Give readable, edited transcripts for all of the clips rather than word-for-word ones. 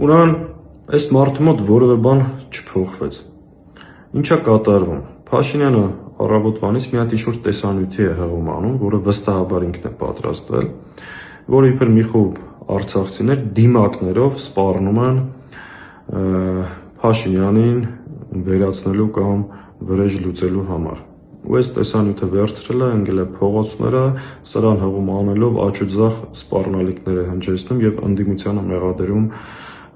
Ուրեմն այս մարդու մոտ որևէ բան չփոխվեց։ Ինչա կատարվում։ Փաշինյանը առավոտվանից մի հատ ինչ-որ տեսանյութի է հղում անում, որը վստահաբար ինքն է պատրաստել, որը իբր մի խումբ արցախցիներ դիմակներով սպառնում են Փաշինյանին վերացնելու կամ վրեժ լուծելու համար։ Ու այս տեսանյութը վերցրել է, ընկել է փողոցները, սրան հղում անելով աչուձախ սպառնալիքներ է հնչեցնում եւ ընդդիմությանը մեղադրում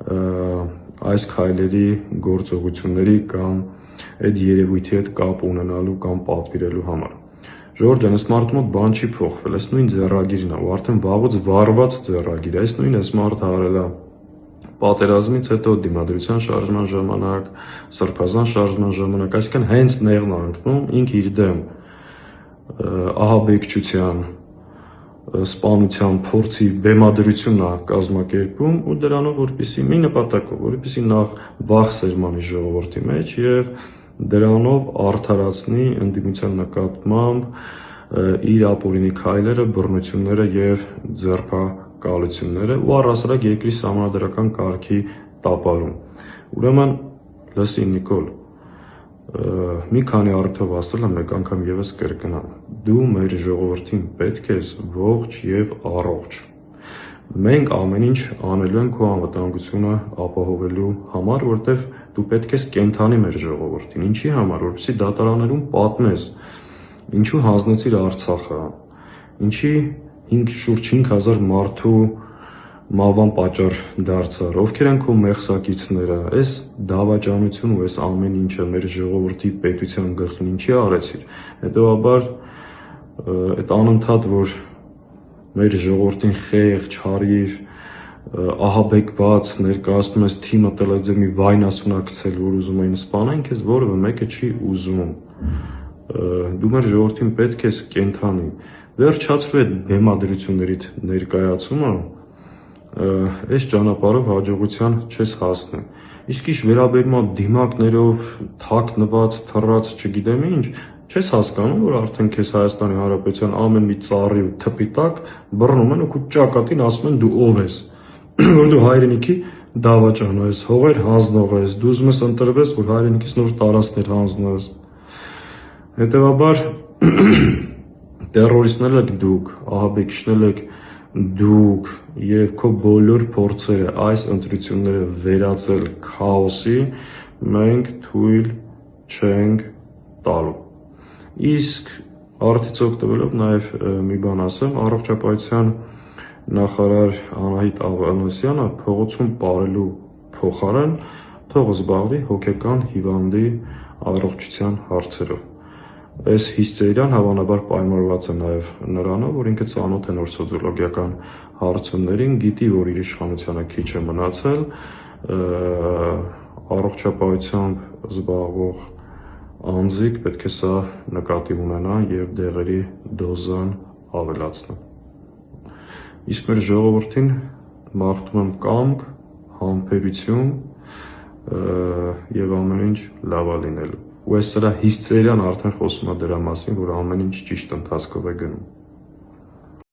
այս քայլերի գործողությունների կամ այդ երևույթի հետ կապ ունենալու կամ պատվիրելու համար։ Ժորժ ջան, այս մարդու մոտ բան չի փոխվել, այս նույն ձեռագիրն է, ու արդեն վաղուց վառված ձեռագիր է, այս նույն այս մարդը արել է պատերազմից հետո դիմադրության շարժման ժամանակ, սրբազան շարժման ժամանակ, այսինքն հենց նեղն է ընկնում ինքը իր դեմ ահաբեկչության, սպանության փորձի բեմադրությունն է կազմակերպում ու դրանով որպեսի մի նպատակով, որպեսի նախ վախ սերմանի ժողովրդի մեջ եւ դրանով արդարացնի ընդդիմության նկատմամբ իր ապօրինի քայլերը, բռնությունները եւ ձերբակալությունները ու առհասարակ երկրի սահմանադրական կարգի տապալում։ Ուրեմն լսի Նիկոլ, մի քանի առիթով ասել եմ, մեկ անգամ եւս կրկնամ, դու մեր ժողովրդին պետք ես ողջ եւ առողջ։ Մենք ամեն ինչ անելու ենք քո անվտանգությունը ապահովելու համար, որտեվ դու պետք ես կենթանի մեր ժողովրդին։ Ինչի համար, որպեսզի դատարաններում պատմես, ինչու հանձնեցիր Արցախը, ինչի շուրջ 5000 մարդու մահվան պատճառ դարձար, ովքեր են քո մեղսակիցները, այս դավաճանությունը ու այս ամեն ինչը մեր ժողովրդի պետության գլխին ինչի արեցիր։ Հետևաբար այդ անընդհատ որ մեր ժողովրդին խեղ, չարիվ, ահաբեկված ներկայացնում ես թիմը տել է ձեր մի վայնասունակցել, որ ուզում էին սպանեն քեզ, որևէ մեկը չի ուզում։ Դու մեր ժողովրդին պետք ես կենթանի։ Վերջացրու այդ բեմադրություններիդ ներկայացումը, այս ճանապարհով հաջողության չես հասնի։ Իսկ ինչ վերաբերում է դիմակներով թաքնված, թռած, չգիտեմ ինչ, չես հասկանում, որ արդեն քեզ Հայաստանի Հանրապետության ամեն մի ծառի ու թփի տակ բռնում են ու քո ճակատին ասում են դու ով ես, որ դու հայրենիքի դավաճան ես, հողեր հանձնող ես, դու ուզում ես ընտրվես, որ հայրենիքից նոր տարածքներ հանձնես։ Հետևաբար տերորիստներ եք դուք, ահաբեկիչներ եք դուք եւ քո բոլոր փորձերը այս ընտրությունները վերածել քաոսի մենք թույլ չենք տալու։ Իսկ արդից օգտվելով նաեւ մի բան ասեմ, առողջապահության նախարար Անահիտ Ավանեսյանը փողոցում ապրելու փոխարեն թող զբաղվի հոգեկան հիվանդի առողջության հարցերով։ Այս հիստերիան հավանաբար պայմանավորված է նաև նրանով, որ ինքը ծանոթ է նոր սոցիոլոգիական հարցումներին, գիտի, որ իր իշխանությանը քիչ է մնացել, առողջապահությամբ զբաղվող անձիկ պետք է սա նկատի ունենա եւ դեղերի դոզան ավելացնի։ Իսկ մեր ժողովրդին մաղթում եմ կամք, համբերություն եւ ամեն ինչ լավ է լինելու։ Ու այս սրա հիստերիան արդեն խոսում է դրա մասին, որ ամեն ինչ ճիշտ ընթացքով է գնում։